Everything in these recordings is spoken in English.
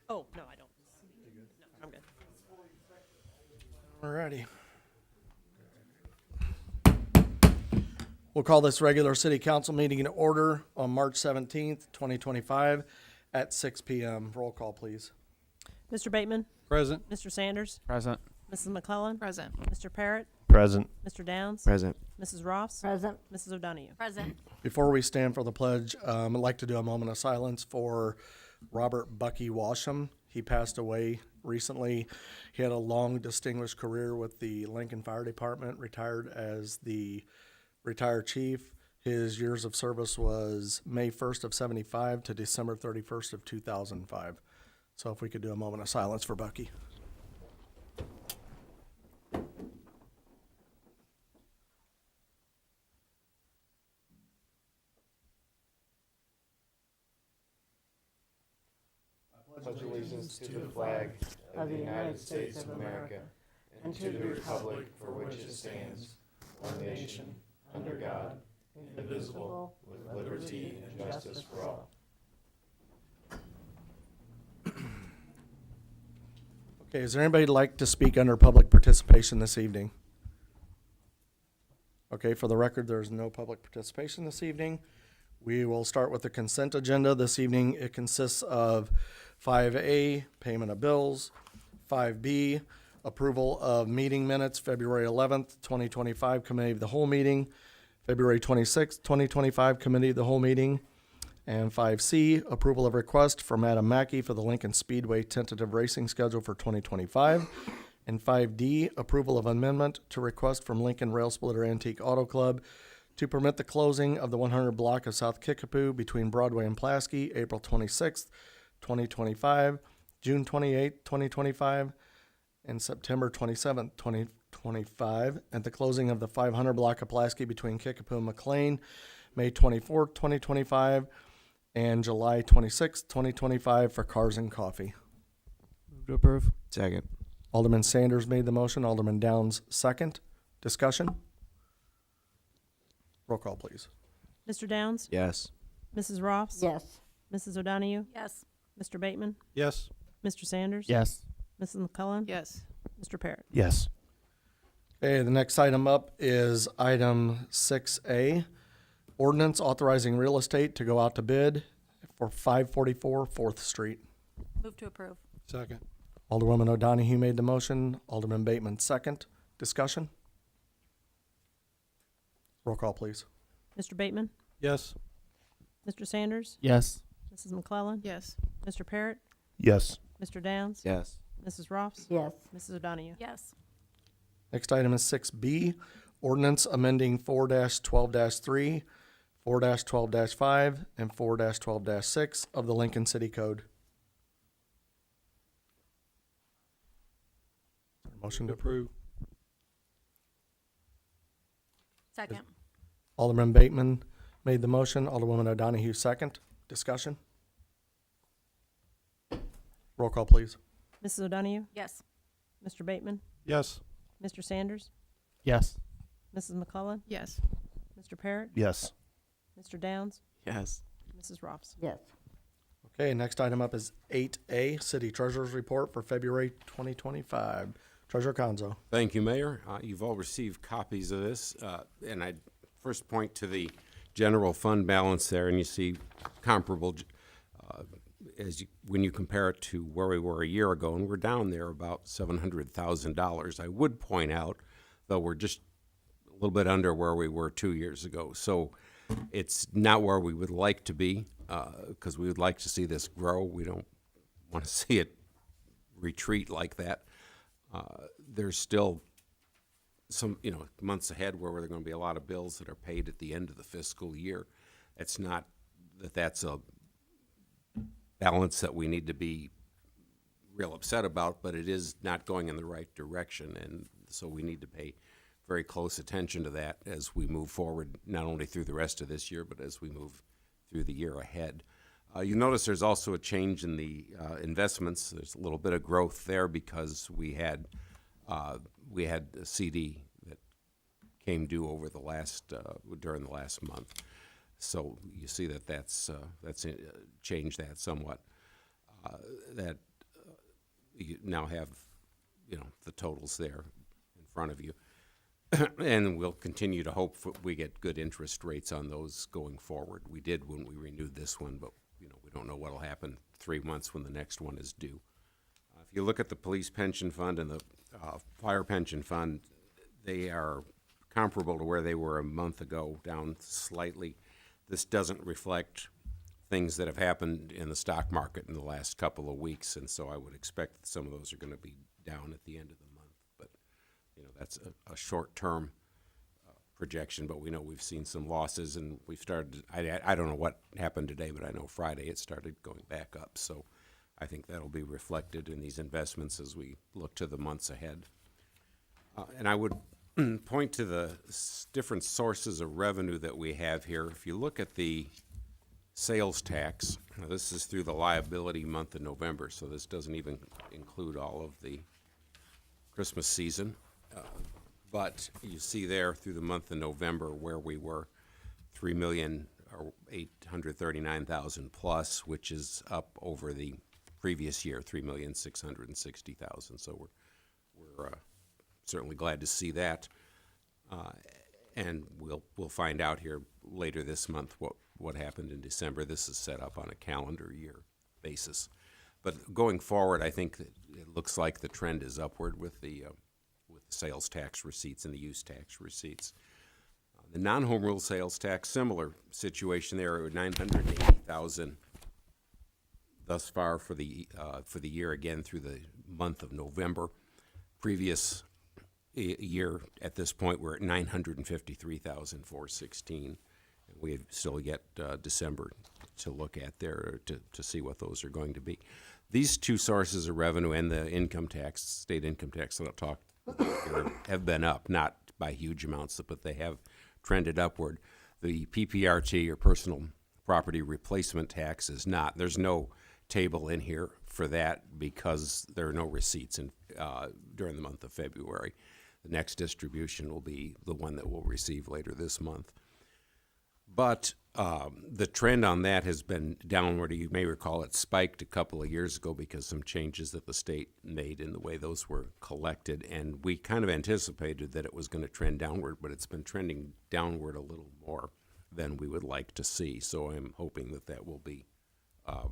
Oh, no, I don't. No, I'm good. Alrighty. We'll call this regular city council meeting in order on March 17th, 2025 at 6 p.m. Roll call, please. Mr. Bateman? Present. Mr. Sanders? Present. Mrs. McClellan? Present. Mr. Parrott? Present. Mr. Downs? Present. Mrs. Ross? Present. Mrs. O'Donoghue? Present. Before we stand for the pledge, I'd like to do a moment of silence for Robert Bucky Washam. He passed away recently. He had a long, distinguished career with the Lincoln Fire Department, retired as the retired chief. His years of service was May 1st of 75 to December 31st of 2005. So if we could do a moment of silence for Bucky. Pledge allegiance to the flag of the United States of America and to the republic for which it stands, one nation, under God, indivisible, with liberty and justice for all. Okay, is there anybody like to speak under public participation this evening? Okay, for the record, there's no public participation this evening. We will start with the consent agenda. This evening, it consists of 5A, payment of bills, 5B, approval of meeting minutes, February 11th, 2025, committee of the whole meeting, February 26th, 2025, committee of the whole meeting, and 5C, approval of request from Adam Mackey for the Lincoln Speedway tentative racing schedule for 2025, and 5D, approval of amendment to request from Lincoln Rail Splitter Antique Auto Club to permit the closing of the 100 block of South Kickapoo between Broadway and Pulaski, April 26th, 2025, June 28th, 2025, and September 27th, 2025, and the closing of the 500 block of Pulaski between Kickapoo and McLean, May 24th, 2025, and July 26th, 2025 for cars and coffee. Move to approve. Second. Alderman Sanders made the motion. Alderman Downs second. Discussion? Roll call, please. Mr. Downs? Yes. Mrs. Ross? Yes. Mrs. O'Donoghue? Yes. Mr. Bateman? Yes. Mr. Sanders? Yes. Mrs. McClellan? Yes. Mr. Parrott? Yes. Okay, the next item up is item 6A, ordinance authorizing real estate to go out to bid for 544 4th Street. Move to approve. Second. Alderwoman O'Donoghue made the motion. Alderman Bateman second. Discussion? Roll call, please. Mr. Bateman? Yes. Mr. Sanders? Yes. Mrs. McClellan? Yes. Mr. Parrott? Yes. Mr. Downs? Yes. Mrs. Ross? Yes. Mrs. O'Donoghue? Yes. Next item is 6B, ordinance amending 4-12-3, 4-12-5, and 4-12-6 of the Lincoln City Code. Motion to approve. Second. Alderman Bateman made the motion. Alderwoman O'Donoghue second. Discussion? Roll call, please. Mrs. O'Donoghue? Yes. Mr. Bateman? Yes. Mr. Sanders? Yes. Mrs. McClellan? Yes. Mr. Parrott? Yes. Mr. Downs? Yes. Mrs. Ross? Yes. Okay, next item up is 8A, City Treasurer's Report for February 2025. Treasurer Conzo. Thank you, Mayor. You've all received copies of this, and I'd first point to the general fund balance there, and you see comparable when you compare it to where we were a year ago, and we're down there about $700,000. I would point out, though, we're just a little bit under where we were 2 years ago. So it's not where we would like to be, because we would like to see this grow. We don't want to see it retreat like that. There's still some, months ahead where there are going to be a lot of bills that are paid at the end of the fiscal year. It's not that that's a balance that we need to be real upset about, but it is not going in the right direction, and so we need to pay very close attention to that as we move forward, not only through the rest of this year, but as we move through the year ahead. You notice there's also a change in the investments. There's a little bit of growth there because we had a CD that came due over the last during the last month. So you see that that's changed that somewhat. That you now have, the totals there in front of you. And we'll continue to hope we get good interest rates on those going forward. We did when we renewed this one, but we don't know what'll happen 3 months when the next one is due. If you look at the police pension fund and the fire pension fund, they are comparable to where they were a month ago, down slightly. This doesn't reflect things that have happened in the stock market in the last couple of weeks, and so I would expect that some of those are going to be down at the end of the month. But that's a short-term projection, but we know we've seen some losses, and we've started, I don't know what happened today, but I know Friday it started going back up. So I think that'll be reflected in these investments as we look to the months ahead. And I would point to the different sources of revenue that we have here. If you look at the sales tax, now this is through the liability month of November, so this doesn't even include all of the Christmas season. But you see there through the month of November where we were, 3,839,000 plus, which is up over the previous year, 3,660,000. So we're certainly glad to see that, and we'll find out here later this month what happened in December. This is set up on a calendar year basis, but going forward, I think that it looks like the trend is upward with the sales tax receipts and the use tax receipts. The non-home rule sales tax, similar situation there, 980,000 thus far for the year, again through the month of November. Previous year at this point we're at 953,416. We have still yet December to look at there to see what those are going to be. These two sources of revenue and the income tax, state income tax that I'll talk here, have been up, not by huge amounts, but they have trended upward. The PPRT, or personal property replacement tax, is not. There's no table in here for that because there are no receipts during the month of February. The next distribution will be the one that we'll receive later this month. But the trend on that has been downward. You may recall it spiked a couple of years ago because some changes that the state made in the way those were collected, and we kind of anticipated that it was going to trend downward, but it's been trending downward a little more than we would like to see. So I'm hoping that will be, so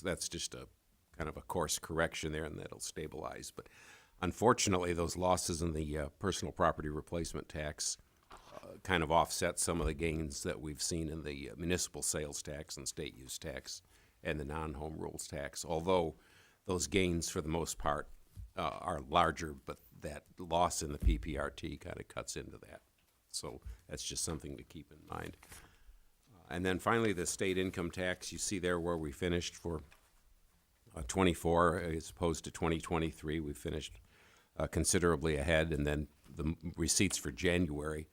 that's just a kind of a course correction there, and that'll stabilize. But unfortunately, those losses in the personal property replacement tax kind of offset some of the gains that we've seen in the municipal sales tax and state use tax and the non-home rules tax, although those gains for the most part are larger, but that loss in the PPRT kind of cuts into that. So that's just something to keep in mind. And then finally, the state income tax, you see there where we finished for 24 as opposed to 2023. We finished considerably ahead, and then the receipts for January,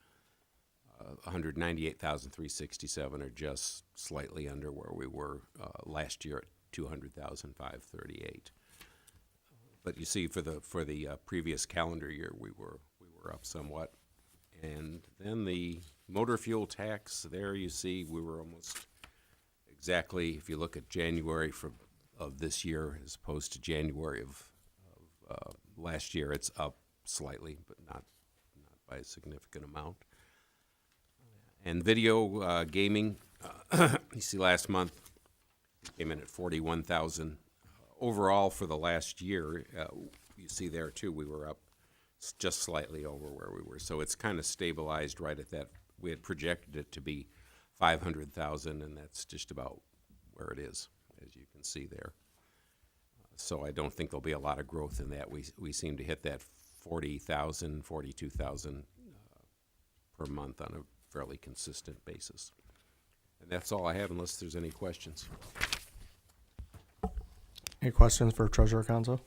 198,367, are just slightly under where we were last year at 200,538. But you see, for the previous calendar year, we were up somewhat. And then the motor fuel tax, there you see we were almost exactly, if you look at January of this year as opposed to January of last year, it's up slightly, but not by a significant amount. And video gaming, you see last month came in at 41,000. Overall for the last year, you see there too, we were up just slightly over where we were. So it's kind of stabilized right at that. We had projected it to be 500,000, and that's just about where it is, as you can see there. So I don't think there'll be a lot of growth in that. We seem to hit that 40,000, 42,000 per month on a fairly consistent basis. And that's all I have, unless there's any questions. Any questions for Treasurer Conzo?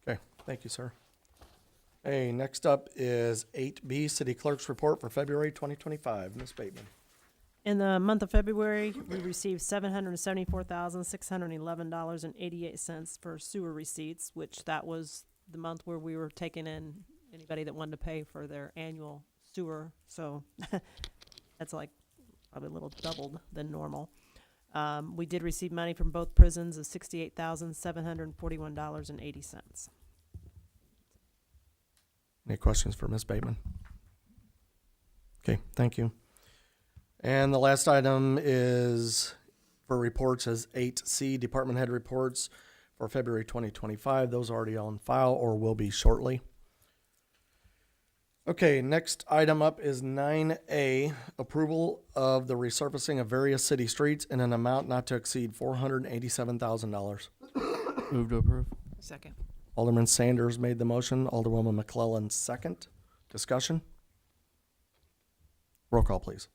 Okay, thank you, sir. Hey, next up is 8B, City Clerk's Report for February 2025. Ms. Bateman. In the month of February, we received $774,611.88 for sewer receipts, which that was the month where we were taking in anybody that wanted to pay for their annual sewer. So That's like probably a little doubled than normal. We did receive money from both prisons of $68,741.80. Any questions for Ms. Bateman? Okay, thank you. And the last item is for reports as 8C, Department Head Reports for February 2025. Those are already on file or will be shortly. Okay, next item up is 9A, approval of the resurfacing of various city streets in an amount not to exceed $487,000. Move to approve. Second. Alderman Sanders made the motion. Alderwoman McClellan second. Discussion? Roll call, please.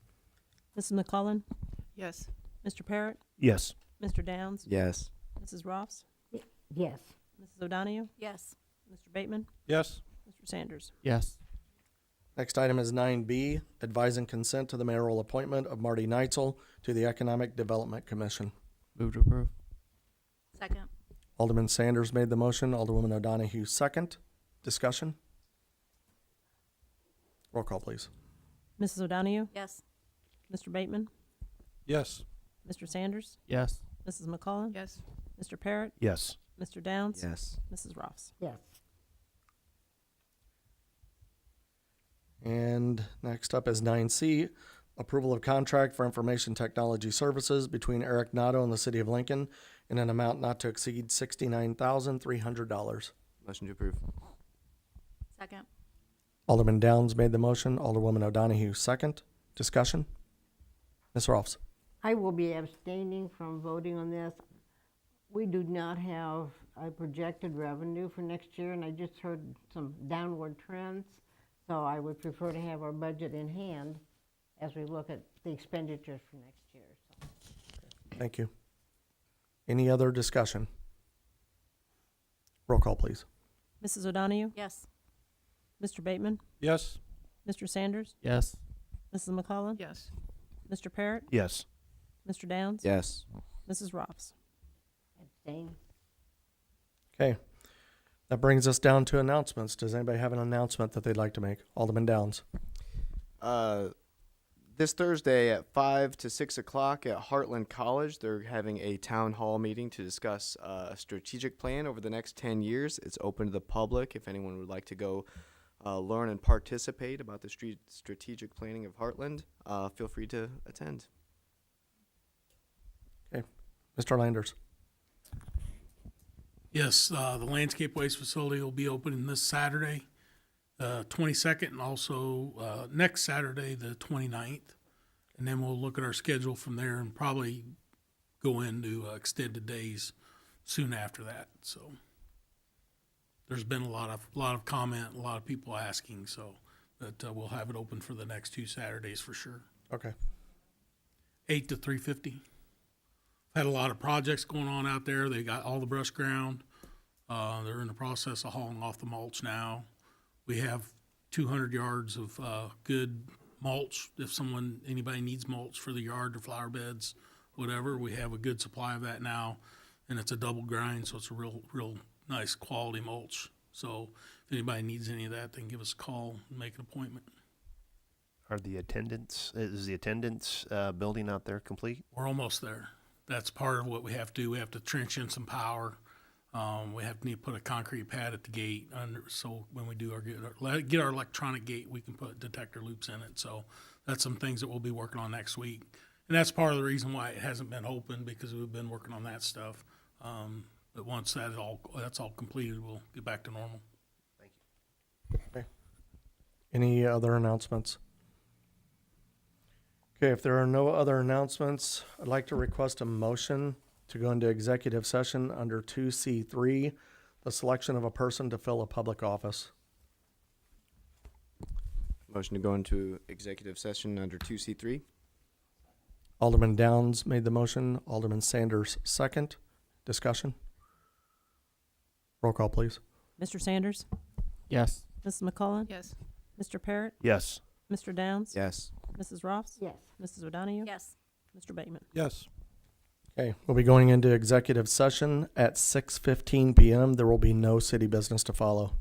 Mrs. McClellan, Yes. Mr. Parrott, Yes. Mr. Downs, Yes. Mrs. Ross, Yes. Mrs. O'Donahue, Yes. Mr. Bateman, Yes. Mr. Sanders. Yes. Next item is 9B, advise and consent to the mayoral appointment of Marty Neitzel to the Economic Development Commission. Move to approve. Second. Alderman Sanders made the motion. Alderwoman O'Donahue second. Discussion? Roll call, please. Mrs. O'Donahue, Yes. Mr. Bateman, Yes. Mr. Sanders, Yes. Mrs. McClellan, Yes. Mr. Parrott, Yes. Mr. Downs, Yes. Mrs. Ross. Yes. And next up is 9C, approval of contract for information technology services between Eric Nato and the City of Lincoln in an amount not to exceed $69,300. Motion to approve. Second. Alderman Downs made the motion. Alderwoman O'Donahue second. Discussion? Ms. Rolfs? I will be abstaining from voting on this. We do not have a projected revenue for next year, and I just heard some downward trends. So I would prefer to have our budget in hand as we look at the expenditures for next year. So. Thank you. Any other discussion? Roll call, please. Mrs. O'Donahue, Yes. Mr. Bateman, Yes. Mr. Sanders, Yes. Mrs. McClellan, Yes. Mr. Parrott, Yes. Mr. Downs, Yes. Mrs. Ross. Abstain. Okay. That brings us down to announcements. Does anybody have an announcement that they'd like to make? Alderman Downs. This Thursday at 5 to 6 o'clock at Heartland College, they're having a town hall meeting to discuss a strategic plan over the next 10 years. It's open to the public. If anyone would like to go learn and participate about the strategic planning of Heartland, feel free to attend. Mr. Landers. Yes, the landscape waste facility will be opening this Saturday, 22nd, and also next Saturday, the 29th. And then we'll look at our schedule from there and probably go into extended days soon after that. So there's been a lot of comment, a lot of people asking, so that we'll have it open for the next 2 Saturdays for sure. Okay. 8 to 3:50. Had a lot of projects going on out there. They got all the brush ground. They're in the process of hauling off the mulch now. We have 200 yards of good mulch. If anybody needs mulch for the yard or flower beds, whatever, we have a good supply of that now. And it's a double grind, so it's a real nice quality mulch. So if anybody needs any of that, they can give us a call and make an appointment. Is the attendance building out there complete? We're almost there. That's part of what we have to do. We have to trench in some power. We have to put a concrete pad at the gate so when we do get our electronic gate, we can put detector loops in it. So that's some things that we'll be working on next week. And that's part of the reason why it hasn't been open, because we've been working on that stuff. But once that's all completed, we'll get back to normal. Any other announcements? Okay, if there are no other announcements, I'd like to request a motion to go into executive session under 2C3, the selection of a person to fill a public office. Motion to go into executive session under 2C3. Alderman Downs made the motion. Alderman Sanders second. Discussion? Roll call, please. Mr. Sanders, Yes. Mrs. McClellan, Yes. Mr. Parrott, Yes. Mr. Downs, Yes. Mrs. Ross, Yes. Mrs. O'Donahue, Yes. Mr. Bateman. Yes. Okay, we'll be going into executive session at 6:15 p.m. There will be no city business to follow.